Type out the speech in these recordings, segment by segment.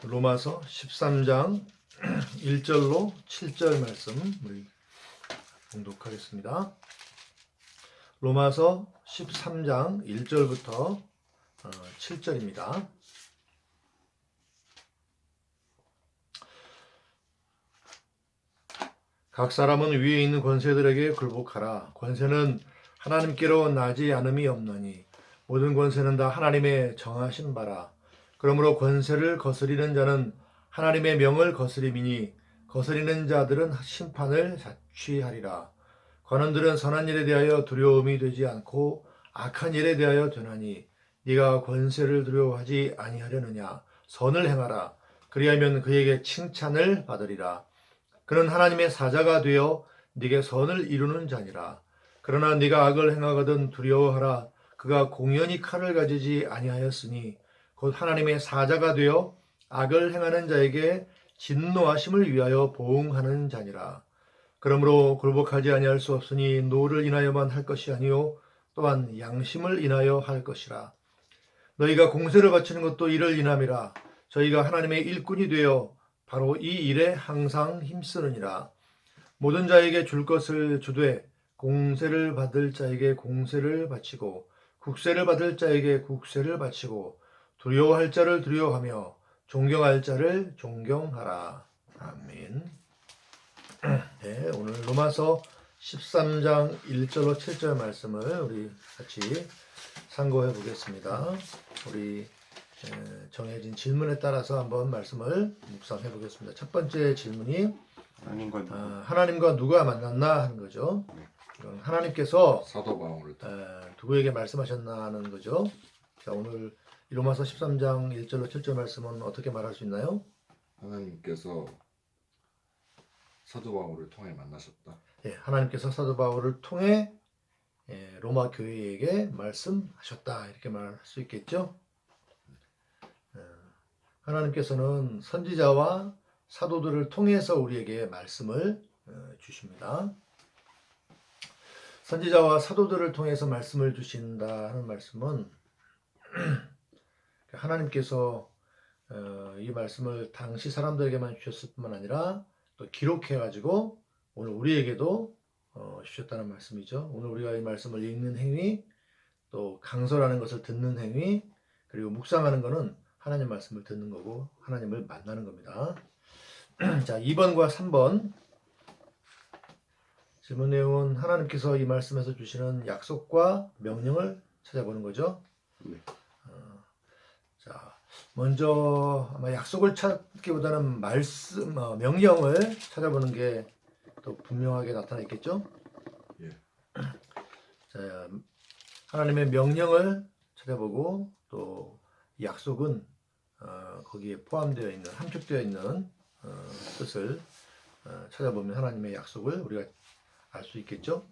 로마서 13장 1절로 7절 말씀 우리 봉독하겠습니다. 로마서 13장 1절부터 7절입니다. 각 사람은 위에 있는 권세들에게 굴복하라. 권세는 하나님께로 나지 않음이 없나니 모든 권세는 다 하나님의 정하신 바라. 그러므로 권세를 거스리는 자는 하나님의 명을 거스림이니 거스리는 자들은 심판을 자취하리라. 관원들은 선한 일에 대하여 두려움이 되지 않고 악한 일에 대하여 되나니 네가 권세를 두려워하지 아니하려느냐. 선을 행하라. 그리하면 그에게 칭찬을 받으리라. 그는 하나님의 사자가 되어 네게 선을 이루는 자니라. 그러나 네가 악을 행하거든 두려워하라. 그가 공연히 칼을 가지지 아니하였으니 곧 하나님의 사자가 되어 악을 행하는 자에게 진노하심을 위하여 보응하는 자니라. 그러므로 굴복하지 아니할 수 없으니 노를 인하여만 할 것이 아니요 또한 양심을 인하여 할 것이라. 너희가 공세를 바치는 것도 이를 인함이라. 저희가 하나님의 일꾼이 되어 바로 이 일에 항상 힘쓰느니라. 모든 자에게 줄 것을 주되 공세를 받을 자에게 공세를 바치고 국세를 받을 자에게 국세를 바치고 두려워할 자를 두려워하며 존경할 자를 존경하라. 아멘. 네, 오늘 로마서 13장 1절로 7절 말씀을 우리 같이 상고해 보겠습니다. 우리 정해진 질문에 따라서 한번 말씀을 묵상해 보겠습니다. 첫 번째 질문이 하나님과 누가 만났나 하는 거죠. 하나님께서 사도 바울을 누구에게 말씀하셨나 하는 거죠. 자, 오늘 로마서 13장 1절로 7절 말씀은 어떻게 말할 수 있나요? 하나님께서 사도 바울을 통해 만나셨다. 예, 하나님께서 사도 바울을 통해 로마 교회에게 말씀하셨다 이렇게 말할 수 있겠죠. 하나님께서는 선지자와 사도들을 통해서 우리에게 말씀을 주십니다. 선지자와 사도들을 통해서 말씀을 주신다 하는 말씀은 하나님께서 이 말씀을 당시 사람들에게만 주셨을 뿐만 아니라 또 기록해 가지고 오늘 우리에게도 주셨다는 말씀이죠. 오늘 우리가 이 말씀을 읽는 행위, 또 강설하는 것을 듣는 행위, 그리고 묵상하는 것은 하나님 말씀을 듣는 거고 하나님을 만나는 겁니다. 자, 2번과 3번 질문 내용은 하나님께서 이 말씀에서 주시는 약속과 명령을 찾아보는 거죠. 네. 자, 먼저 아마 약속을 찾기보다는 명령을 찾아보는 게 더 분명하게 나타나 있겠죠. 예. 자, 하나님의 명령을 찾아보고 또 약속은 거기에 포함되어 있는 함축되어 있는 뜻을 찾아보면 하나님의 약속을 우리가 알 수 있겠죠.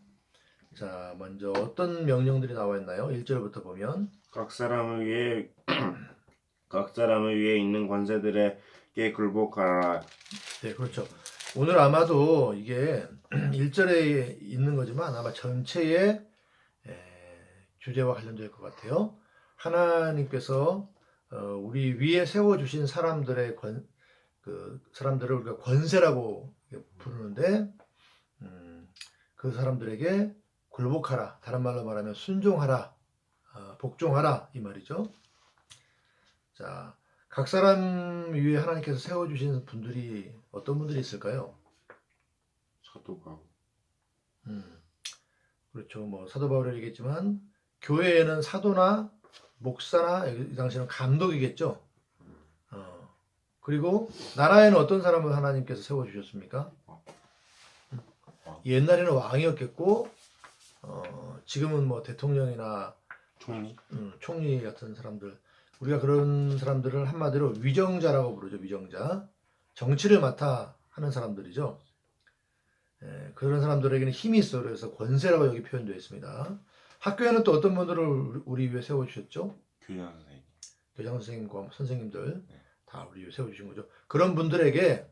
자, 먼저 어떤 명령들이 나와 있나요? 1절부터 보면 각 사람을 위에 있는 권세들에게 굴복하라. 네, 그렇죠. 오늘 아마도 이게 1절에 있는 거지만 아마 전체의 주제와 관련될 것 같아요. 하나님께서 우리 위에 세워주신 사람들의 사람들을 우리가 권세라고 부르는데 그 사람들에게 굴복하라. 다른 말로 말하면 순종하라. 복종하라. 이 말이죠. 자, 각 사람 위에 하나님께서 세워주신 분들이 어떤 분들이 있을까요? 사도 바울. 그렇죠. 뭐 사도 바울이 얘기했지만 교회에는 사도나 목사나 이 당시에는 감독이겠죠. 그리고 나라에는 어떤 사람을 하나님께서 세워주셨습니까? 옛날에는 왕이었겠고 지금은 뭐 대통령이나 총리 같은 사람들, 우리가 그런 사람들을 한마디로 위정자라고 부르죠. 위정자. 정치를 맡아 하는 사람들이죠. 그런 사람들에게는 힘이 있어. 그래서 권세라고 여기 표현되어 있습니다. 학교에는 또 어떤 분들을 우리 위해 세워주셨죠? 교장 선생님. 교장 선생님과 선생님들 다 우리 위해 세워주신 거죠. 그런 분들에게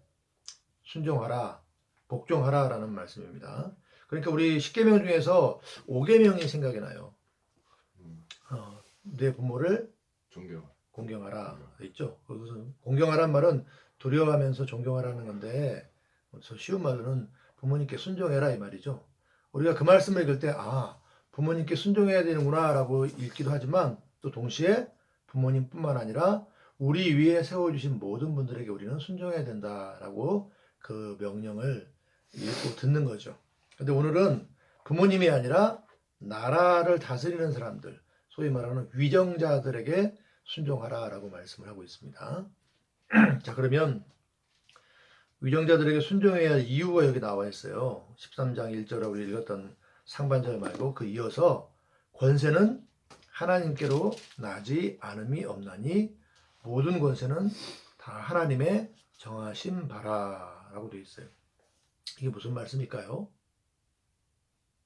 순종하라, 복종하라 라는 말씀입니다. 그러니까 우리 10계명 중에서 5계명이 생각이 나요. 내 부모를 공경하라 돼 있죠. 그것은 공경하란 말은 두려워하면서 존경하라는 건데 그래서 쉬운 말로는 부모님께 순종해라 이 말이죠. 우리가 그 말씀을 읽을 때 부모님께 순종해야 되는구나라고 읽기도 하지만 또 동시에 부모님뿐만 아니라 우리 위에 세워주신 모든 분들에게 우리는 순종해야 된다라고 그 명령을 읽고 듣는 거죠. 근데 오늘은 부모님이 아니라 나라를 다스리는 사람들, 소위 말하는 위정자들에게 순종하라라고 말씀을 하고 있습니다. 자, 그러면 위정자들에게 순종해야 할 이유가 여기 나와 있어요. 13장 1절에 우리 읽었던 상반절 말고 그 이어서 권세는 하나님께로 나지 않음이 없나니 모든 권세는 다 하나님의 정하신 바라라고 되어 있어요. 이게 무슨 말씀일까요?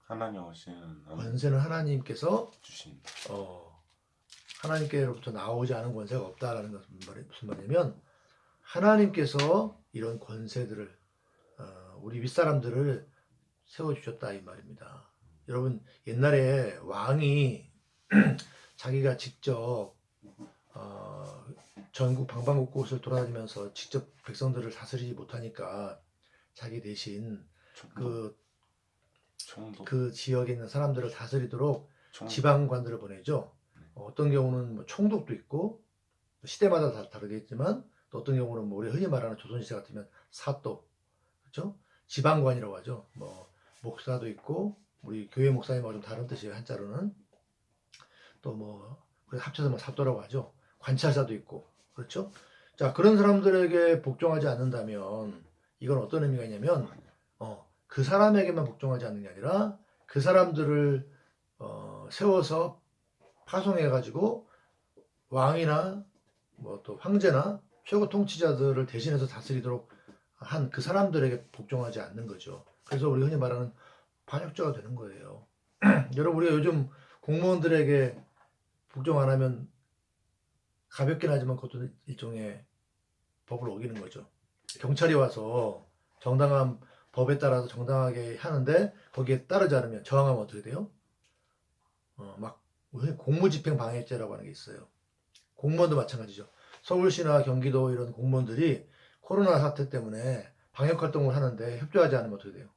하나님 하시는 권세는 하나님께서 주신 하나님께로부터 나오지 않은 권세가 없다라는 것은 무슨 말이냐면 하나님께서 이런 권세들을 우리 윗사람들을 세워주셨다 이 말입니다. 여러분 옛날에 왕이 자기가 직접 전국 방방곡곡을 돌아다니면서 직접 백성들을 다스리지 못하니까 자기 대신 그 지역에 있는 사람들을 다스리도록 지방관들을 보내죠. 어떤 경우는 뭐 총독도 있고 시대마다 다 다르겠지만 또 어떤 경우는 뭐 우리 흔히 말하는 조선시대 같으면 사또, 그렇죠? 지방관이라고 하죠. 뭐 목사도 있고 우리 교회 목사님하고 좀 다른 뜻이에요. 한자로는 또 뭐 합쳐서 뭐 사또라고 하죠. 관찰사도 있고 그렇죠. 자 그런 사람들에게 복종하지 않는다면 이건 어떤 의미가 있냐면 그 사람에게만 복종하지 않는 게 아니라 그 사람들을 세워서 파송해 가지고 왕이나 뭐 또 황제나 최고 통치자들을 대신해서 다스리도록 한 그 사람들에게 복종하지 않는 거죠. 그래서 우리 흔히 말하는 반역자가 되는 거예요. 여러분 우리가 요즘 공무원들에게 복종 안 하면 가볍긴 하지만 그것도 일종의 법을 어기는 거죠. 경찰이 와서 정당한 법에 따라서 정당하게 하는데 거기에 따르지 않으면 저항하면 어떻게 돼요? 막 공무집행 방해죄라고 하는 게 있어요. 공무원도 마찬가지죠. 서울시나 경기도 이런 공무원들이 코로나 사태 때문에 방역 활동을 하는데 협조하지 않으면 어떻게 돼요?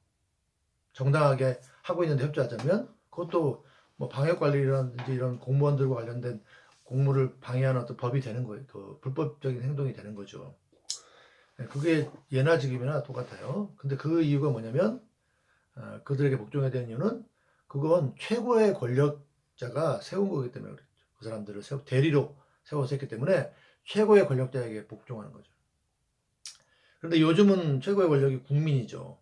정당하게 하고 있는데 협조하지 않으면 그것도 뭐 방역 관리라든지 이런 공무원들과 관련된 공무를 방해하는 어떤 법이 되는 거예요. 그 불법적인 행동이 되는 거죠. 그게 예나 지금이나 똑같아요. 근데 그 이유가 뭐냐면 그들에게 복종해야 되는 이유는 그건 최고의 권력자가 세운 거기 때문에 그렇죠. 그 사람들을 대리로 세워서 했기 때문에 최고의 권력자에게 복종하는 거죠. 그런데 요즘은 최고의 권력이 국민이죠.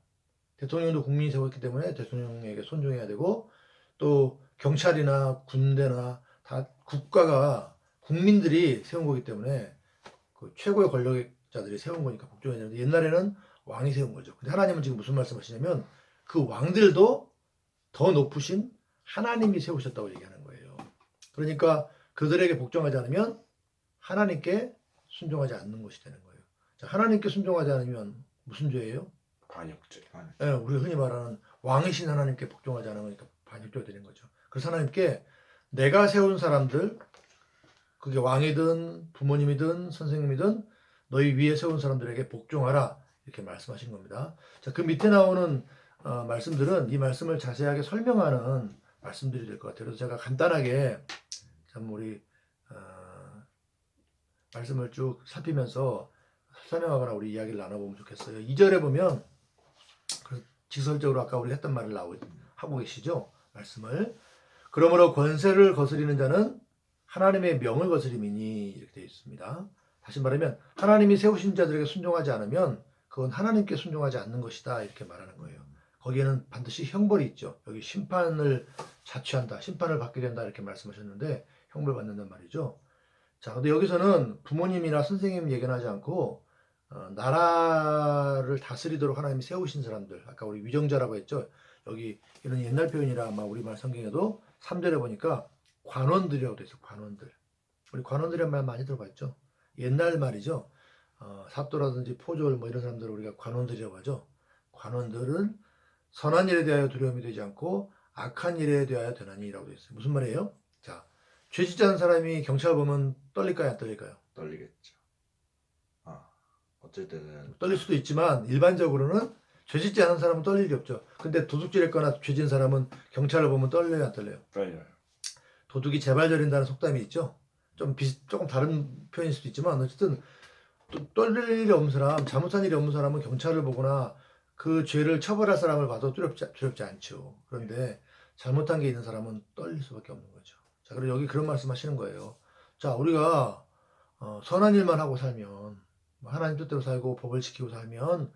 대통령도 국민이 세웠기 때문에 대통령에게 손종해야 되고 또 경찰이나 군대나 다 국가가 국민들이 세운 거기 때문에 그 최고의 권력자들이 세운 거니까 복종해야 되는데 옛날에는 왕이 세운 거죠. 근데 하나님은 지금 무슨 말씀하시냐면 그 왕들도 더 높으신 하나님이 세우셨다고 얘기하는 거예요. 그러니까 그들에게 복종하지 않으면 하나님께 순종하지 않는 것이 되는 거예요. 자, 하나님께 순종하지 않으면 무슨 죄예요? 반역죄. 네, 우리가 흔히 말하는 왕이신 하나님께 복종하지 않으니까 반역죄가 되는 거죠. 그래서 하나님께 내가 세운 사람들, 그게 왕이든 부모님이든 선생님이든 너희 위에 세운 사람들에게 복종하라 이렇게 말씀하신 겁니다. 자, 그 밑에 나오는 말씀들은 이 말씀을 자세하게 설명하는 말씀들이 될 것 같아요. 그래서 제가 간단하게 참 우리 말씀을 쭉 살피면서 설명하거나 우리 이야기를 나눠보면 좋겠어요. 2절에 보면 지설적으로 아까 우리 했던 말을 하고 계시죠? 말씀을. 그러므로 권세를 거스리는 자는 하나님의 명을 거스림이니 이렇게 되어 있습니다. 다시 말하면 하나님이 세우신 자들에게 순종하지 않으면 그건 하나님께 순종하지 않는 것이다 이렇게 말하는 거예요. 거기에는 반드시 형벌이 있죠. 여기 심판을 자취한다. 심판을 받게 된다 이렇게 말씀하셨는데 형벌 받는단 말이죠. 자, 근데 여기서는 부모님이나 선생님 얘기는 하지 않고 나라를 다스리도록 하나님이 세우신 사람들, 아까 우리 위정자라고 했죠. 여기 이런 옛날 표현이라 아마 우리말 성경에도 3절에 보니까 관원들이라고 돼 있어요. 관원들. 우리 관원들이란 말 많이 들어봤죠. 옛날 말이죠. 사또라든지 포졸 뭐 이런 사람들을 우리가 관원들이라고 하죠. 관원들은 선한 일에 대하여 두려움이 되지 않고 악한 일에 대하여 되나니라고 돼 있어요. 무슨 말이에요? 자, 죄 짓지 않은 사람이 경찰 보면 떨릴까요, 안 떨릴까요? 떨리겠죠. 아, 어쩔 때는 떨릴 수도 있지만 일반적으로는 죄 짓지 않은 사람은 떨릴 일이 없죠. 근데 도둑질했거나 죄 지은 사람은 경찰을 보면 떨려요, 안 떨려요? 떨려요. 도둑이 재발 저린다는 속담이 있죠. 조금 다른 표현일 수도 있지만 어쨌든 또 떨릴 일이 없는 사람, 잘못한 일이 없는 사람은 경찰을 보거나 그 죄를 처벌할 사람을 봐도 두렵지 않죠. 그런데 잘못한 게 있는 사람은 떨릴 수밖에 없는 거죠. 자, 그리고 여기 그런 말씀 하시는 거예요. 자, 우리가 선한 일만 하고 살면 뭐 하나님 뜻대로 살고 법을 지키고 살면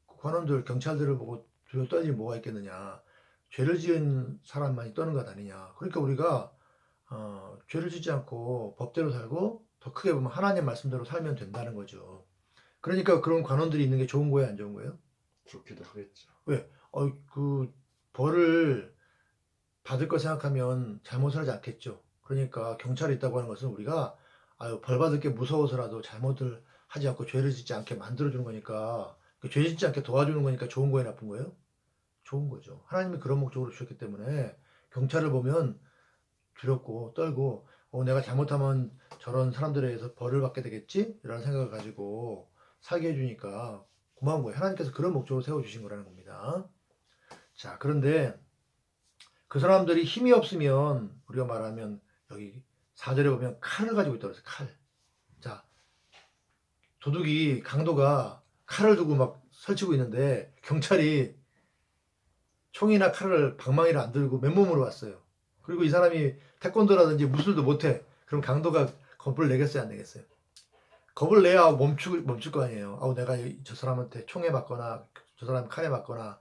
관원들, 경찰들을 보고 두려워 떨 일이 뭐가 있겠느냐. 죄를 지은 사람만이 떠는 것 아니냐. 그러니까 우리가 죄를 짓지 않고 법대로 살고 더 크게 보면 하나님 말씀대로 살면 된다는 거죠. 그러니까 그런 관원들이 있는 게 좋은 거예요, 안 좋은 거예요? 좋기도 하겠죠. 왜? 그 벌을 받을 거 생각하면 잘못을 하지 않겠죠. 그러니까 경찰이 있다고 하는 것은 우리가 벌 받을 게 무서워서라도 잘못을 하지 않고 죄를 짓지 않게 만들어주는 거니까 죄 짓지 않게 도와주는 거니까 좋은 거예요, 나쁜 거예요? 좋은 거죠. 하나님이 그런 목적으로 주셨기 때문에 경찰을 보면 두렵고 떨고 내가 잘못하면 저런 사람들에 의해서 벌을 받게 되겠지? 이런 생각을 가지고 살게 해주니까 고마운 거예요. 하나님께서 그런 목적으로 세워주신 거라는 겁니다. 자, 그런데 그 사람들이 힘이 없으면 우리가 말하면 여기 4절에 보면 칼을 가지고 있다고 그랬어요. 칼. 자, 도둑이 강도가 칼을 두고 막 설치고 있는데 경찰이 총이나 칼을 방망이를 안 들고 맨몸으로 왔어요. 그리고 이 사람이 태권도라든지 무술도 못해. 그럼 강도가 겁을 내겠어요, 안 내겠어요? 겁을 내야 멈출 거 아니에요. 내가 저 사람한테 총에 맞거나 저 사람 칼에 맞거나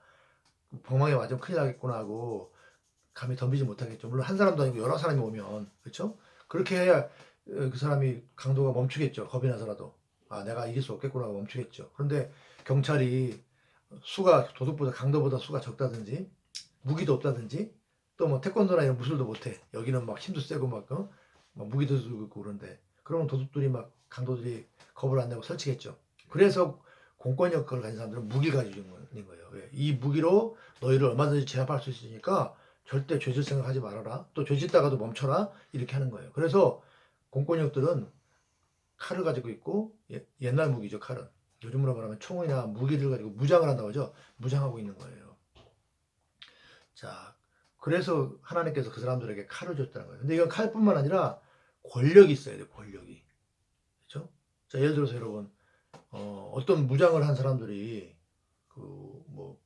방망이에 맞으면 큰일 나겠구나 하고 감히 덤비지 못하겠죠. 물론 한 사람도 아니고 여러 사람이 오면 그렇죠? 그렇게 해야 그 사람이 강도가 멈추겠죠. 겁이 나서라도 내가 이길 수 없겠구나 하고 멈추겠죠. 그런데 경찰이 수가 도둑보다 강도보다 수가 적다든지 무기도 없다든지 또 뭐 태권도나 이런 무술도 못해. 여기는 막 힘도 세고 막 무기도 들고 있고 그런데 그러면 도둑들이 막 강도들이 겁을 안 내고 설치겠죠. 그래서 공권력을 가진 사람들은 무기를 가지고 있는 거예요. 왜? 이 무기로 너희를 얼마든지 제압할 수 있으니까 절대 죄질 생각하지 말아라. 또 죄짓다가도 멈춰라. 이렇게 하는 거예요. 그래서 공권력들은 칼을 가지고 있고 옛날 무기죠. 칼은. 요즘으로 말하면 총이나 무기를 가지고 무장을 한다고 하죠. 무장하고 있는 거예요. 자, 그래서 하나님께서 그 사람들에게 칼을 줬다는 거예요. 근데 이건 칼뿐만 아니라 권력이 있어야 돼요. 권력이. 그렇죠? 자, 예를 들어서 여러분 어떤 무장을 한 사람들이 뭐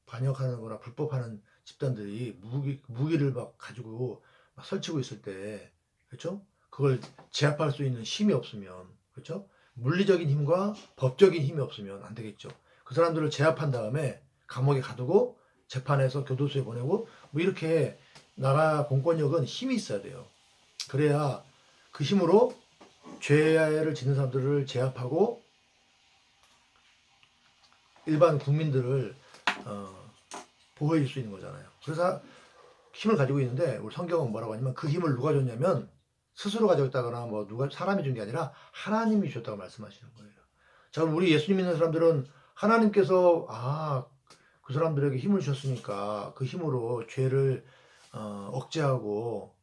반역하는 거나 불법하는 집단들이 무기를 막 가지고 막 설치고 있을 때 그렇죠? 그걸 제압할 수 있는 힘이 없으면 그렇죠? 물리적인 힘과 법적인 힘이 없으면 안 되겠죠. 그 사람들을 제압한 다음에 감옥에 가두고 재판해서 교도소에 보내고 뭐 이렇게 나라 공권력은 힘이 있어야 돼요. 그래야 그 힘으로 죄를 짓는 사람들을 제압하고 일반 국민들을 보호해 줄 수 있는 거잖아요. 그래서 힘을 가지고 있는데 우리 성경은 뭐라고 하냐면 그 힘을 누가 줬냐면 스스로 가지고 있다거나 뭐 누가 사람이 준 게 아니라 하나님이 주셨다고 말씀하시는 거예요. 자, 우리 예수님 믿는 사람들은 하나님께서 그 사람들에게 힘을 주셨으니까 그 힘으로 죄를 억제하고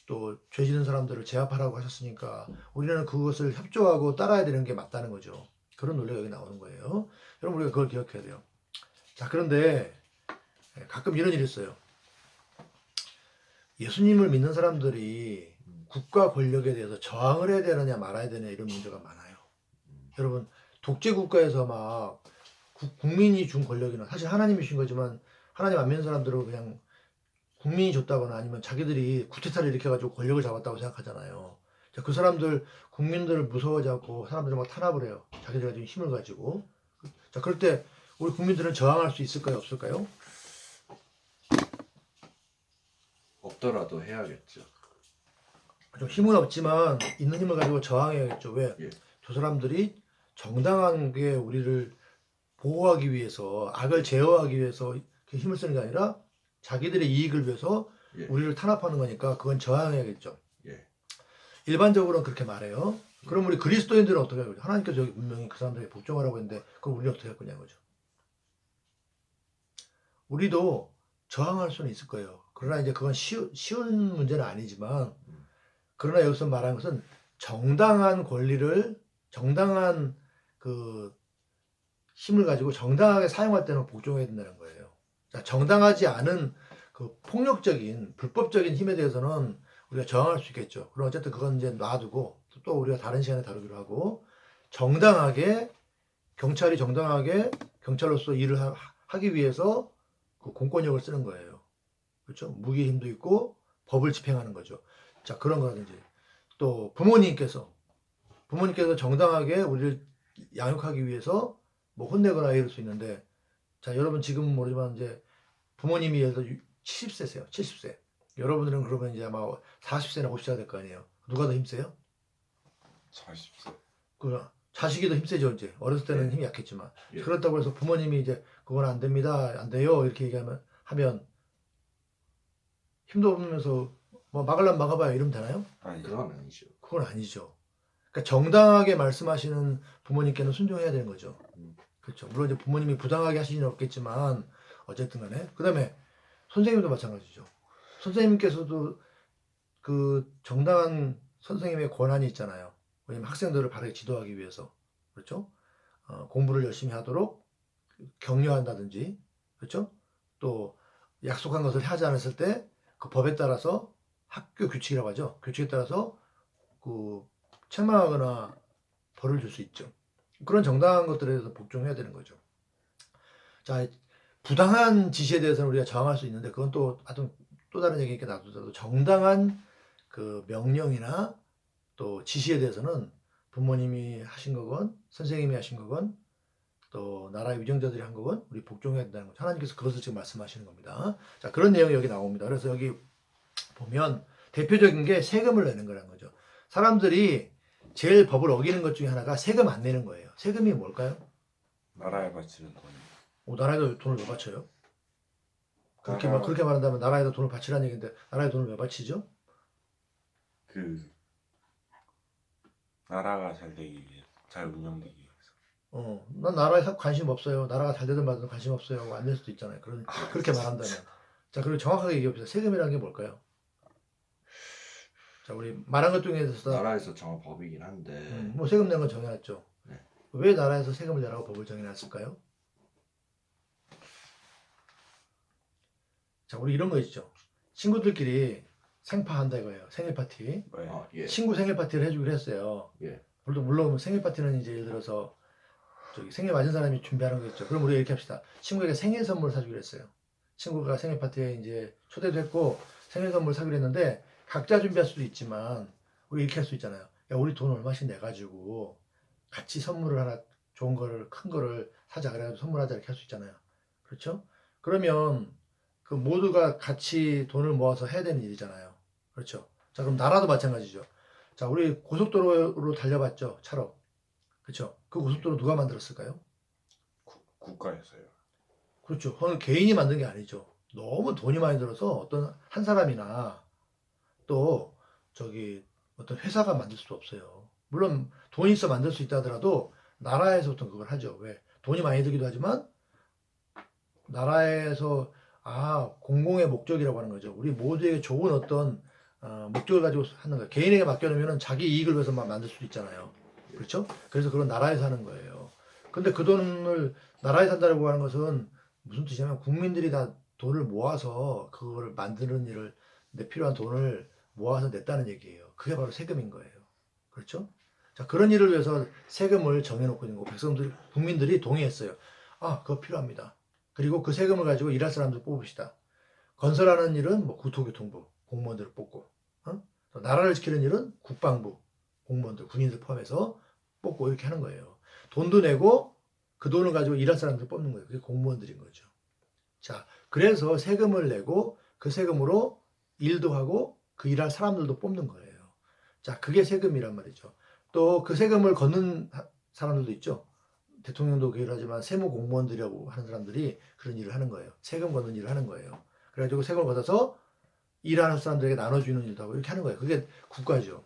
또 죄 짓는 사람들을 제압하라고 하셨으니까 우리는 그것을 협조하고 따라야 되는 게 맞다는 거죠. 그런 논리가 여기 나오는 거예요. 여러분 우리가 그걸 기억해야 돼요. 자, 그런데 가끔 이런 일이 있어요. 예수님을 믿는 사람들이 국가 권력에 대해서 저항을 해야 되느냐 말아야 되느냐 이런 문제가 많아요. 여러분 독재 국가에서 막 국민이 준 권력이나 사실 하나님이 주신 거지만 하나님 안 믿는 사람들은 그냥 국민이 줬다거나 아니면 자기들이 쿠데타를 일으켜가지고 권력을 잡았다고 생각하잖아요. 자, 그 사람들 국민들을 무서워하지 않고 사람들을 막 탄압을 해요. 자기들이 가진 힘을 가지고. 자, 그럴 때 우리 국민들은 저항할 수 있을까요, 없을까요? 없더라도 해야겠죠. 좀 힘은 없지만 있는 힘을 가지고 저항해야겠죠. 왜? 예. 저 사람들이 정당한 게 우리를 보호하기 위해서 악을 제어하기 위해서 힘을 쓰는 게 아니라 자기들의 이익을 위해서 예. 우리를 탄압하는 거니까 그건 저항해야겠죠. 예. 일반적으로는 그렇게 말해요. 그럼 우리 그리스도인들은 어떻게 해요? 하나님께서 여기 분명히 그 사람들에게 복종하라고 했는데 그럼 우리는 어떻게 할 거냐는 거죠. 우리도 저항할 수는 있을 거예요. 그러나 이제 그건 쉬운 문제는 아니지만, 그러나 여기서 말하는 것은 정당한 권리를, 정당한 그 힘을 가지고 정당하게 사용할 때는 복종해야 된다는 거예요. 자, 정당하지 않은 그 폭력적인, 불법적인 힘에 대해서는 우리가 저항할 수 있겠죠. 그럼 어쨌든 그건 이제 놔두고 또 우리가 다른 시간에 다루기로 하고, 정당하게, 경찰이 정당하게 경찰로서 일을 하기 위해서 그 공권력을 쓰는 거예요. 그렇죠? 무기의 힘도 있고 법을 집행하는 거죠. 자, 그런 거라든지 또 부모님께서 정당하게 우리를 양육하기 위해서 뭐 혼내거나 이럴 수 있는데, 자, 여러분 지금은 모르지만 이제 부모님이 예를 들어 70세세요. 70세. 여러분들은 그러면 이제 아마 40세나 50세가 될 거 아니에요. 누가 더 힘세요? 40세. 그 자식이 더 힘세죠. 이제 어렸을 때는 예. 힘이 약했지만. 예. 그렇다고 해서 부모님이 이제 그건 안 됩니다, 안 돼요 이렇게 하면 힘도 없으면서 뭐 막으려면 막아봐요 이러면 되나요? 아니, 그건 아니죠. 그건 아니죠. 그러니까 정당하게 말씀하시는 부모님께는 순종해야 되는 거죠. 그렇죠. 물론 이제 부모님이 부당하게 하시지는 없겠지만 어쨌든 간에. 그다음에 선생님도 마찬가지죠. 선생님께서도 그 정당한 선생님의 권한이 있잖아요. 왜냐면 학생들을 바르게 지도하기 위해서. 그렇죠? 공부를 열심히 하도록 격려한다든지, 그렇죠? 또 약속한 것을 하지 않았을 때 그 법에 따라서, 학교 규칙이라고 하죠. 규칙에 따라서 그 책망하거나 벌을 줄 수 있죠. 그런 정당한 것들에 대해서 복종해야 되는 거죠. 자, 부당한 지시에 대해서는 우리가 저항할 수 있는데, 그건 또 하여튼 또 다른 얘기니까 놔두더라도, 정당한 그 명령이나 또 지시에 대해서는 부모님이 하신 거건 선생님이 하신 거건 또 나라의 위정자들이 한 거건 우리 복종해야 된다는 거죠. 하나님께서 그것을 지금 말씀하시는 겁니다. 자, 그런 내용이 여기 나옵니다. 그래서 여기 보면 대표적인 게 세금을 내는 거라는 거죠. 사람들이 제일 법을 어기는 것 중에 하나가 세금 안 내는 거예요. 세금이 뭘까요? 나라에 바치는 돈. 나라에도 돈을 왜 바쳐요? 나라- 그렇게 말한다면 나라에도 돈을 바치라는 얘기인데, 나라에 돈을 왜 바치죠? 그 나라가 잘 되기 위해, 잘 운영되기 위해서. 난 나라에 관심 없어요. 나라가 잘 되든 말든 관심 없어요. 안 될 수도 있잖아요. 그렇게 말한다면. 자, 그리고 정확하게 얘기해봅시다. 세금이라는 게 뭘까요? 자, 우리 말한 것 중에서 나라에서 정한 법이긴 한데 뭐 세금 내는 건 정해놨죠. 네. 왜 나라에서 세금을 내라고 법을 정해놨을까요? 자, 우리 이런 거 있죠. 친구들끼리 생파한다 이거예요. 생일 파티. 왜? 예. 친구 생일 파티를 해주기로 했어요. 예. 물론 생일 파티는 이제 예를 들어서 저기 생일 맞은 사람이 준비하는 거겠죠. 그럼 우리가 이렇게 합시다. 친구에게 생일 선물을 사주기로 했어요. 친구가 생일 파티에 이제 초대도 했고 생일 선물 사기로 했는데, 각자 준비할 수도 있지만 우리 이렇게 할 수 있잖아요. 야, 우리 돈 얼마씩 내가지고 같이 선물을 하나, 좋은 거를, 큰 거를 사자. 그래가지고 선물하자 이렇게 할 수 있잖아요. 그렇죠? 그러면 그 모두가 같이 돈을 모아서 해야 되는 일이잖아요. 그렇죠? 자, 그럼 나라도 마찬가지죠. 자, 우리 고속도로로 달려봤죠, 차로. 그렇죠? 그 고속도로 누가 만들었을까요? 국가에서요. 그렇죠. 그건 개인이 만든 게 아니죠. 너무 돈이 많이 들어서 어떤 한 사람이나 또 저기 어떤 회사가 만들 수 없어요. 물론 돈이 있어 만들 수 있다 하더라도 나라에서 어떤 그걸 하죠. 왜? 돈이 많이 들기도 하지만 나라에서 공공의 목적이라고 하는 거죠. 우리 모두에게 좋은 어떤 목적을 가지고 하는 거예요. 개인에게 맡겨놓으면 자기 이익을 위해서만 만들 수도 있잖아요. 그렇죠? 그래서 그건 나라에서 하는 거예요. 근데 그 돈을 나라에서 한다고 하는 것은 무슨 뜻이냐면, 국민들이 다 돈을 모아서 그거를 만드는 일을, 내 필요한 돈을 모아서 냈다는 얘기예요. 그게 바로 세금인 거예요. 그렇죠? 자, 그런 일을 위해서 세금을 정해놓고 있는 거고, 국민들이 동의했어요. 그거 필요합니다. 그리고 그 세금을 가지고 일할 사람들 뽑읍시다. 건설하는 일은 뭐 국토교통부 공무원들을 뽑고, 또 나라를 지키는 일은 국방부 공무원들, 군인들 포함해서 뽑고 이렇게 하는 거예요. 돈도 내고 그 돈을 가지고 일할 사람들 뽑는 거예요. 그게 공무원들인 거죠. 자, 그래서 세금을 내고 그 세금으로 일도 하고 그 일할 사람들도 뽑는 거예요. 자, 그게 세금이란 말이죠. 또 그 세금을 걷는 사람들도 있죠. 대통령도 그 일을 하지만 세무 공무원들이라고 하는 사람들이 그런 일을 하는 거예요. 세금 걷는 일을 하는 거예요. 그래가지고 세금을 걷어서 일하는 사람들에게 나눠주는 일도 하고 이렇게 하는 거예요. 그게 국가죠.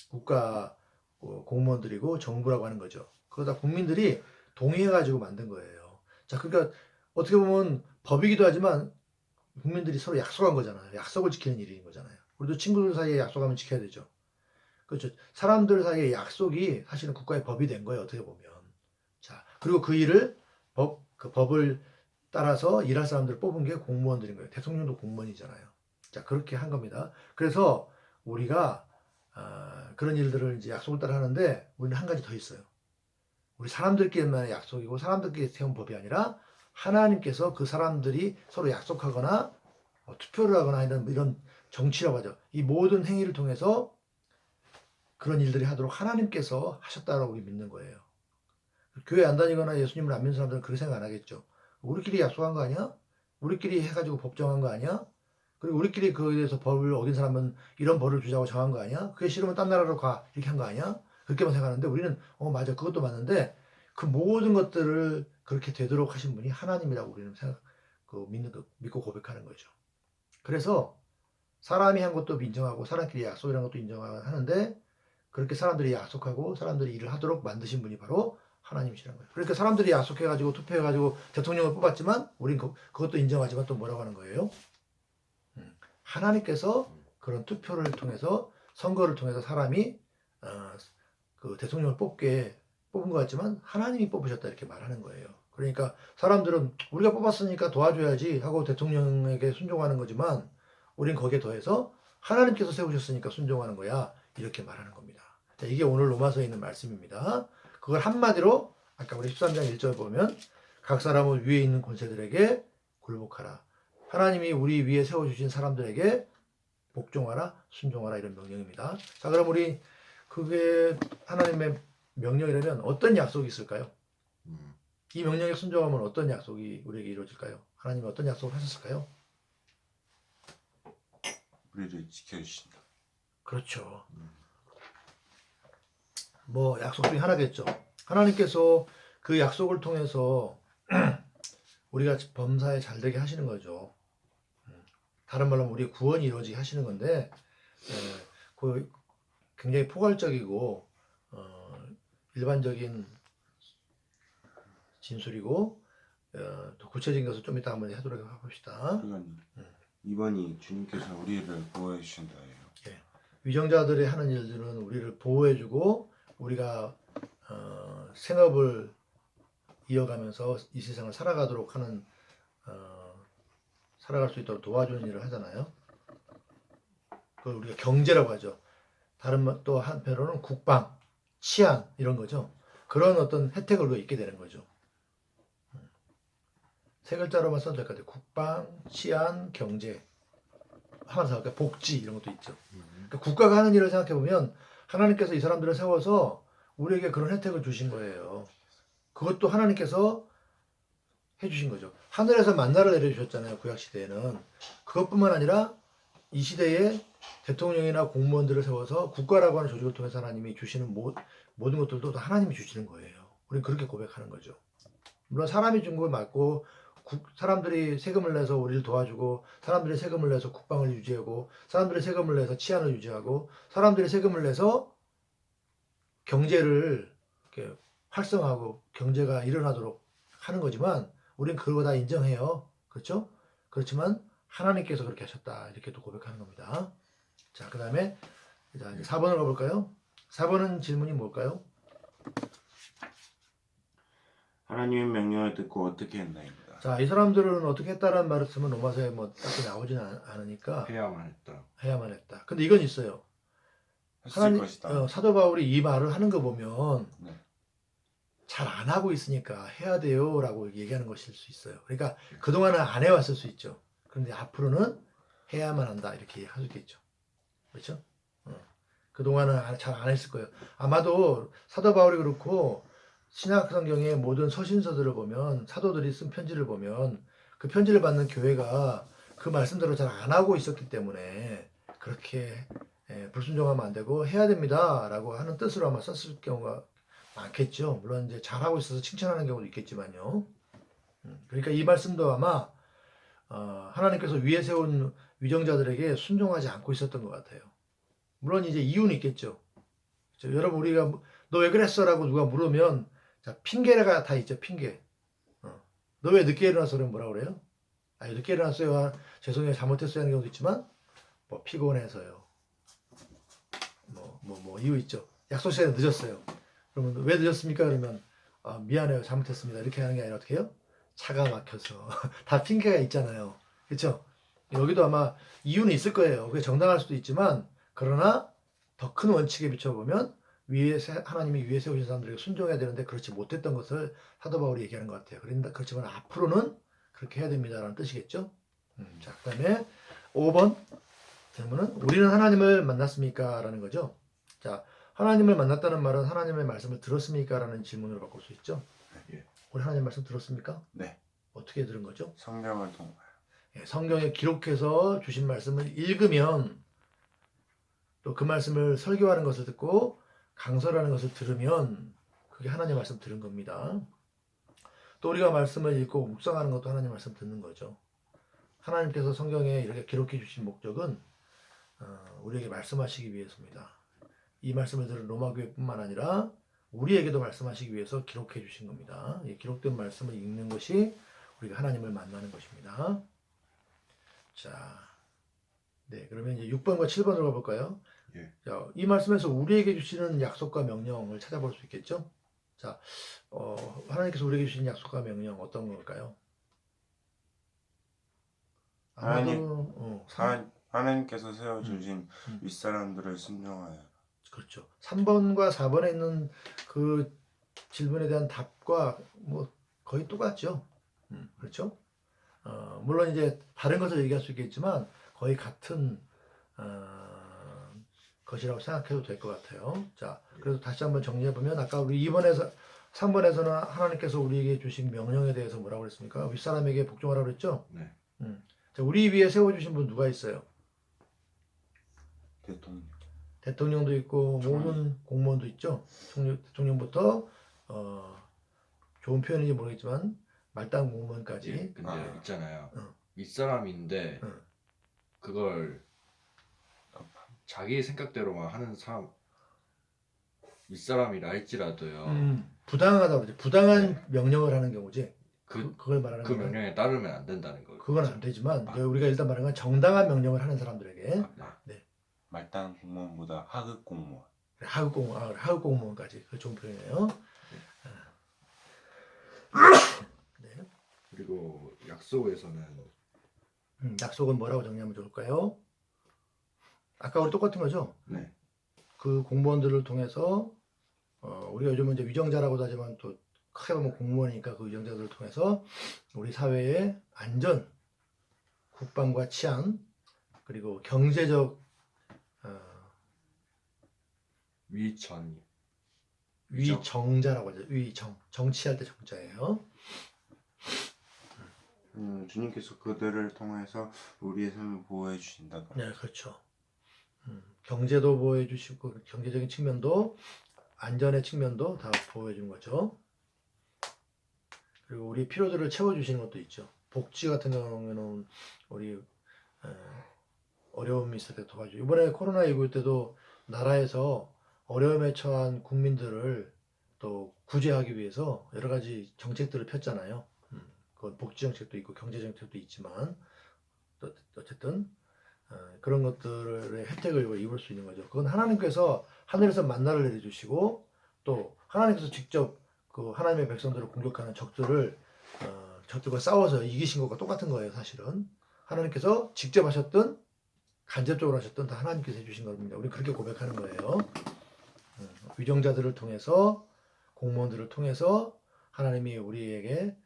국가 공무원들이고 정부라고 하는 거죠. 그러다 국민들이 동의해가지고 만든 거예요. 자, 그러니까 어떻게 보면 법이기도 하지만 국민들이 서로 약속한 거잖아요. 약속을 지키는 일인 거잖아요. 우리도 친구들 사이에 약속하면 지켜야 되죠. 그렇죠. 사람들 사이의 약속이 사실은 국가의 법이 된 거예요. 어떻게 보면. 자, 그리고 그 일을 그 법을 따라서 일할 사람들을 뽑은 게 공무원들인 거예요. 대통령도 공무원이잖아요. 자, 그렇게 한 겁니다. 그래서 우리가 그런 일들을 이제 약속을 따라 하는데 우리는 한 가지 더 있어요. 우리 사람들끼리만의 약속이고 사람들끼리 세운 법이 아니라 하나님께서 그 사람들이 서로 약속하거나 투표를 하거나 이런 정치라고 하죠. 이 모든 행위를 통해서 그런 일들이 하도록 하나님께서 하셨다라고 우리 믿는 거예요. 교회 안 다니거나 예수님을 안 믿는 사람들은 그렇게 생각 안 하겠죠. 우리끼리 약속한 거 아니야? 우리끼리 해가지고 법 정한 거 아니야? 그리고 우리끼리 그거에 대해서 법을 어긴 사람은 이런 벌을 주자고 정한 거 아니야? 그게 싫으면 딴 나라로 가 이렇게 한 거 아니야? 그렇게만 생각하는데 우리는 맞아 그것도 맞는데 그 모든 것들을 그렇게 되도록 하신 분이 하나님이라고 우리는 믿고 고백하는 거죠. 그래서 사람이 한 것도 인정하고 사람끼리 약속이라는 것도 인정하는데 그렇게 사람들이 약속하고 사람들이 일을 하도록 만드신 분이 바로 하나님이시라는 거예요. 그러니까 사람들이 약속해가지고 투표해가지고 대통령을 뽑았지만 우린 그것도 인정하지만 또 뭐라고 하는 거예요? 하나님께서 그런 투표를 통해서 선거를 통해서 사람이 그 대통령을 뽑은 것 같지만 하나님이 뽑으셨다 이렇게 말하는 거예요. 그러니까 사람들은 우리가 뽑았으니까 도와줘야지 하고 대통령에게 순종하는 거지만 우린 거기에 더해서 하나님께서 세우셨으니까 순종하는 거야 이렇게 말하는 겁니다. 자, 이게 오늘 로마서에 있는 말씀입니다. 그걸 한마디로 아까 우리 13장 1절 보면 각 사람은 위에 있는 권세들에게 굴복하라. 하나님이 우리 위에 세워주신 사람들에게 복종하라, 순종하라 이런 명령입니다. 자, 그럼 우리 그게 하나님의 명령이라면 어떤 약속이 있을까요? 이 명령에 순종하면 어떤 약속이 우리에게 이루어질까요? 하나님이 어떤 약속을 하셨을까요? 우리를 지켜주신다. 그렇죠. 뭐 약속 중에 하나겠죠. 하나님께서 그 약속을 통해서 우리가 범사에 잘되게 하시는 거죠. 다른 말로 우리 구원이 이루어지게 하시는 건데 그 굉장히 포괄적이고 일반적인 진술이고 더 구체적인 것을 좀 이따 한번 하도록 해봅시다. 그건 이번이 주님께서 우리를 보호해 주신다예요. 위정자들이 하는 일들은 우리를 보호해주고 우리가 생업을 이어가면서 이 세상을 살아가도록 하는 살아갈 수 있도록 도와주는 일을 하잖아요. 그걸 우리가 경제라고 하죠. 다른 또 한편으로는 국방, 치안 이런 거죠. 그런 어떤 혜택을 우리가 있게 되는 거죠. 세 글자로만 써도 될 것 같아요. 국방, 치안, 경제. 하나 더 할까요? 복지 이런 것도 있죠. 그러니까 국가가 하는 일을 생각해 보면 하나님께서 이 사람들을 세워서 우리에게 그런 혜택을 주신 거예요. 그것도 하나님께서 해주신 거죠. 하늘에서 만나를 내려주셨잖아요. 구약시대에는. 그것뿐만 아니라 이 시대에 대통령이나 공무원들을 세워서 국가라고 하는 조직을 통해서 하나님이 주시는 모든 것들도 하나님이 주시는 거예요. 우리는 그렇게 고백하는 거죠. 물론 사람이 준 걸 맞고 사람들이 세금을 내서 우리를 도와주고 사람들이 세금을 내서 국방을 유지하고 사람들이 세금을 내서 치안을 유지하고 사람들이 세금을 내서 경제를 이렇게 활성화하고 경제가 일어나도록 하는 거지만 우리는 그거 다 인정해요. 그렇죠? 그렇지만 하나님께서 그렇게 하셨다. 이렇게 또 고백하는 겁니다. 자, 그 다음에 이제 4번을 가볼까요? 4번은 질문이 뭘까요? 하나님의 명령을 듣고 어떻게 했나입니다. 자, 이 사람들은 어떻게 했다라는 말을 쓰면 로마서에 뭐 딱히 나오지는 않으니까 해야만 했다. 해야만 했다. 근데 이건 있어요. 했을 것이다. 사도 바울이 이 말을 하는 거 보면 네. 잘 안 하고 있으니까 해야 돼요라고 얘기하는 것일 수 있어요. 그러니까 그동안은 안 해왔을 수 있죠. 그런데 앞으로는 해야만 한다 이렇게 할 수 있겠죠. 그렇죠? 그동안은 잘 안 했을 거예요. 아마도 사도 바울이 그렇고 신약 성경의 모든 서신서들을 보면 사도들이 쓴 편지를 보면 그 편지를 받는 교회가 그 말씀대로 잘 안 하고 있었기 때문에 그렇게 불순종하면 안 되고 해야 됩니다라고 하는 뜻으로 아마 썼을 경우가 많겠죠. 물론 이제 잘하고 있어서 칭찬하는 경우도 있겠지만요. 그러니까 이 말씀도 아마 하나님께서 위에 세운 위정자들에게 순종하지 않고 있었던 것 같아요. 물론 이제 이유는 있겠죠. 그렇죠? 여러분 우리가 너 왜 그랬어라고 누가 물으면 자 핑계가 다 있죠. 핑계. 너 왜 늦게 일어나서 그러면 뭐라 그래요? 늦게 일어났어요. 죄송해요. 잘못했어요 하는 경우도 있지만 뭐 피곤해서요. 뭐 이유 있죠. 약속 시간에 늦었어요. 그러면 왜 늦었습니까? 그러면 미안해요. 잘못했습니다. 이렇게 하는 게 아니라 어떻게 해요? 차가 막혀서 다 핑계가 있잖아요. 그렇죠? 여기도 아마 이유는 있을 거예요. 그게 정당할 수도 있지만 그러나 더 큰 원칙에 비춰보면 하나님이 위에 세우신 사람들에게 순종해야 되는데 그렇지 못했던 것을 사도 바울이 얘기하는 것 같아요. 그렇지만 앞으로는 그렇게 해야 됩니다라는 뜻이겠죠. 자, 그 다음에 5번 질문은 우리는 하나님을 만났습니까? 라는 거죠. 자, 하나님을 만났다는 말은 하나님의 말씀을 들었습니까? 라는 질문으로 바꿀 수 있죠. 예. 우리 하나님 말씀 들었습니까? 네. 어떻게 들은 거죠? 성경을 통하여. 성경에 기록해서 주신 말씀을 읽으면 또 그 말씀을 설교하는 것을 듣고 강설하는 것을 들으면 그게 하나님의 말씀 들은 겁니다. 또 우리가 말씀을 읽고 묵상하는 것도 하나님의 말씀 듣는 거죠. 하나님께서 성경에 이렇게 기록해 주신 목적은 우리에게 말씀하시기 위해서입니다. 이 말씀을 들은 로마교회뿐만 아니라 우리에게도 말씀하시기 위해서 기록해 주신 겁니다. 이 기록된 말씀을 읽는 것이 우리가 하나님을 만나는 것입니다. 자, 네, 그러면 이제 6번과 7번으로 가볼까요? 예. 자, 이 말씀에서 우리에게 주시는 약속과 명령을 찾아볼 수 있겠죠? 자, 하나님께서 우리에게 주신 약속과 명령 어떤 걸까요? 하나님께서 세워주신 윗사람들을 순종하여. 그렇죠. 3번과 4번에 있는 그 질문에 대한 답과 뭐 거의 똑같죠. 그렇죠? 물론 이제 다른 것을 얘기할 수 있겠지만 거의 같은 것이라고 생각해도 될 것 같아요. 자, 그래서 다시 한번 정리해 보면 아까 우리 3번에서는 하나님께서 우리에게 주신 명령에 대해서 뭐라고 그랬습니까? 윗사람에게 복종하라고 그랬죠? 네. 자, 우리 위에 세워주신 분 누가 있어요? 대통령. 대통령도 있고 모든 공무원도 있죠. 대통령부터 좋은 표현인지 모르겠지만 말단 공무원까지. 예, 근데 있잖아요. 응. 윗사람인데 응. 그걸 자기 생각대로만 하는 사람 윗사람이라 할지라도요. 부당하다고 그러지. 부당한 네. 명령을 하는 경우지. 그 그걸 말하는 그 거예요. 명령에 따르면 안 된다는 거예요. 그건 안 되지만 우리가 일단 말하는 건 정당한 명령을 하는 사람들에게 네. 말단 공무원보다 하급 공무원. 하급 공무원까지 그 좋은 표현이에요. 네. 그리고 약속에서는 약속은 뭐라고 정리하면 좋을까요? 아까 우리 똑같은 거죠. 네. 그 공무원들을 통해서 우리가 요즘은 이제 위정자라고도 하지만 또 크게 보면 공무원이니까 그 위정자들을 통해서 우리 사회의 안전, 국방과 치안, 그리고 경제적 위정자라고 하죠. 정치할 때 정자예요. 주님께서 그들을 통해서 우리의 삶을 보호해 주신다. 네, 그렇죠. 경제도 보호해 주시고 경제적인 측면도 안전의 측면도 다 보호해 주는 거죠. 그리고 우리 필요들을 채워 주시는 것도 있죠. 복지 같은 경우에는 우리 어려움이 있을 때 도와주고 이번에 코로나19 때도 나라에서 어려움에 처한 국민들을 또 구제하기 위해서 여러 가지 정책들을 폈잖아요. 그건 복지 정책도 있고 경제 정책도 있지만 어쨌든 그런 것들의 혜택을 입을 수 있는 거죠. 그건 하나님께서 하늘에서 만나를 내려주시고 또 하나님께서 직접 그 하나님의 백성들을 공격하는 적들과 싸워서 이기신 것과 똑같은 거예요. 사실은 하나님께서 직접 하셨든 간접적으로 하셨든 다 하나님께서 해주신 겁니다. 우리 그렇게 고백하는 거예요. 위정자들을 통해서 공무원들을 통해서 하나님이 우리에게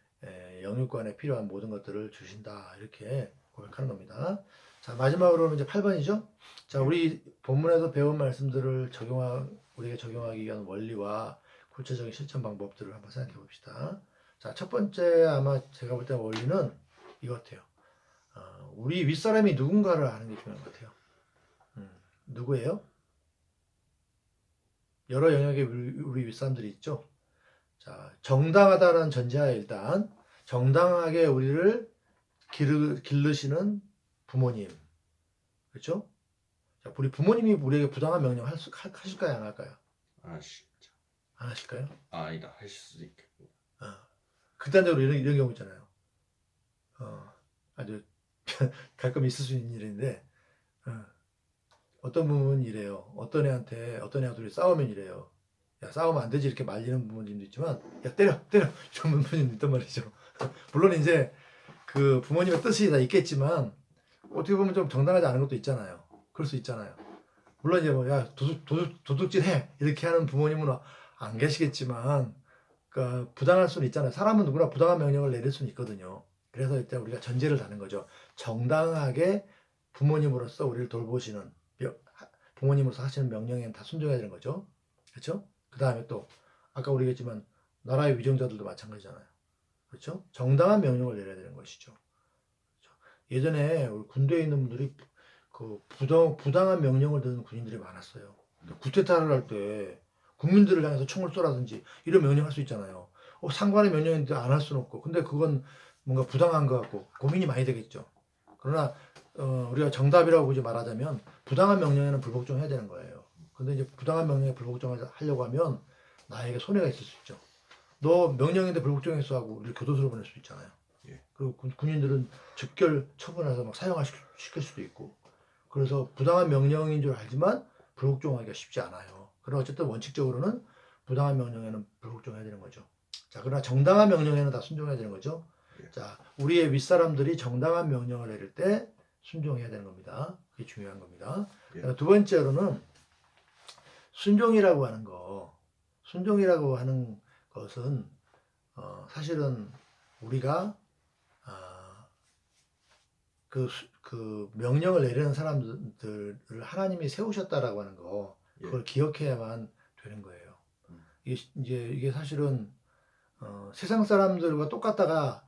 영육간에 필요한 모든 것들을 주신다 이렇게 고백하는 겁니다. 자, 마지막으로는 이제 8번이죠. 자, 우리 본문에서 배운 말씀들을 우리에게 적용하기 위한 원리와 구체적인 실천 방법들을 한번 생각해 봅시다. 자, 첫 번째 아마 제가 볼 때 원리는 이것 같아요. 우리 윗사람이 누군가를 아는 게 중요한 것 같아요. 누구예요? 여러 영역의 우리 윗사람들이 있죠. 자, 정당하다는 전제하에 일단 정당하게 우리를 기르시는 부모님, 그렇죠? 자, 우리 부모님이 우리에게 부당한 명령 하실까요, 안 할까요? 안 하실까요? 아니다, 하실 수도 있겠고. 극단적으로 이런 경우 있잖아요. 아주 가끔 있을 수 있는 일인데 어떤 부분은 이래요. 어떤 애가 둘이 싸우면 이래요. 야, 싸우면 안 되지 이렇게 말리는 부모님도 있지만 야, 때려 이런 부모님도 있단 말이죠. 물론 이제 그 부모님의 뜻이 다 있겠지만 어떻게 보면 좀 정당하지 않은 것도 있잖아요. 그럴 수 있잖아요. 물론 이제 뭐 야 도둑질해 이렇게 하는 부모님은 안 계시겠지만 그러니까 부당할 수는 있잖아요. 사람은 누구나 부당한 명령을 내릴 수는 있거든요. 그래서 일단 우리가 전제를 다는 거죠. 정당하게 부모님으로서 우리를 돌보시는 부모님으로서 하시는 명령에는 다 순종해야 되는 거죠. 그렇죠? 그 다음에 또 아까 우리 얘기했지만 나라의 위정자들도 마찬가지잖아요. 그렇죠? 정당한 명령을 내려야 되는 것이죠. 그렇죠? 예전에 우리 군대에 있는 분들이 그 부당한 명령을 듣는 군인들이 많았어요. 구테타를 할 때 국민들을 향해서 총을 쏘라든지 이런 명령할 수 있잖아요. 상관의 명령인데 안 할 수는 없고, 근데 그건 뭔가 부당한 것 같고 고민이 많이 되겠죠. 그러나 우리가 정답이라고 굳이 말하자면 부당한 명령에는 불복종해야 되는 거예요. 근데 이제 부당한 명령에 불복종하려고 하면 나에게 손해가 있을 수 있죠. 너 명령인데 불복종했어 하고 우리를 교도소로 보낼 수 있잖아요. 예. 그리고 군인들은 즉결 처분해서 막 사형시킬 수도 있고. 그래서 부당한 명령인 줄 알지만 불복종하기가 쉽지 않아요. 그러나 어쨌든 원칙적으로는 부당한 명령에는 불복종해야 되는 거죠. 자, 그러나 정당한 명령에는 다 순종해야 되는 거죠. 예. 자, 우리의 윗사람들이 정당한 명령을 내릴 때 순종해야 되는 겁니다. 그게 중요한 겁니다. 예. 두 번째로는 순종이라고 하는 것은 사실은 우리가 그 명령을 내리는 사람들을 하나님이 세우셨다라고 하는 거 그걸 기억해야만 되는 거예요. 이게 사실은 세상 사람들과 똑같다가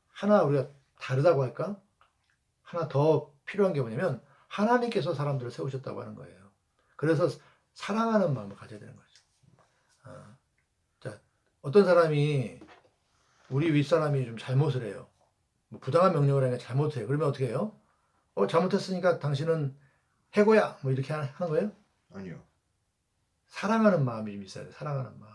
하나 우리가 다르다고 할까? 하나 더 필요한 게 뭐냐면 하나님께서 사람들을 세우셨다고 하는 거예요. 그래서 사랑하는 마음을 가져야 되는 거죠. 자, 어떤 사람이 우리 윗사람이 좀 잘못을 해요. 뭐 부당한 명령을 하니까 잘못해요. 그러면 어떻게 해요? 잘못했으니까 당신은 해고야. 뭐 이렇게 하는 거예요? 아니요. 사랑하는 마음이 좀 있어야 돼요. 사랑하는 마음.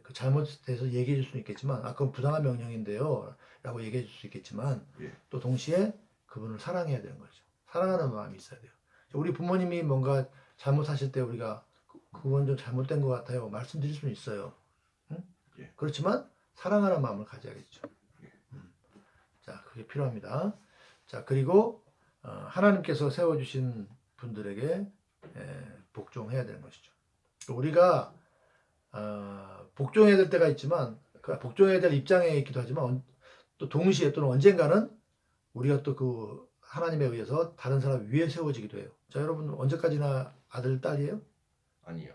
그 잘못돼서 얘기해 줄 수는 있겠지만 그건 부당한 명령인데요 라고 얘기해 줄 수 있겠지만 또 동시에 그분을 사랑해야 되는 거죠. 사랑하는 마음이 있어야 돼요. 우리 부모님이 뭔가 잘못하실 때 우리가 그건 좀 잘못된 것 같아요 말씀드릴 수는 있어요. 응? 그렇지만 사랑하는 마음을 가져야겠죠. 자, 그게 필요합니다. 자, 그리고 하나님께서 세워주신 분들에게 복종해야 되는 것이죠. 우리가 복종해야 될 때가 있지만 복종해야 될 입장에 있기도 하지만 또 동시에 또는 언젠가는 우리가 또 그 하나님에 의해서 다른 사람 위에 세워지기도 해요. 자, 여러분 언제까지나 아들 딸이에요? 아니요.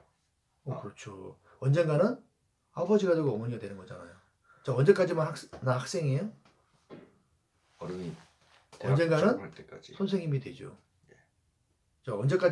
그렇죠. 언젠가는 아버지가 되고 어머니가 되는 거잖아요. 자, 언제까지만 나 학생이에요? 어른이 언젠가는 할 때까지. 선생님이 되죠. 자, 언제까지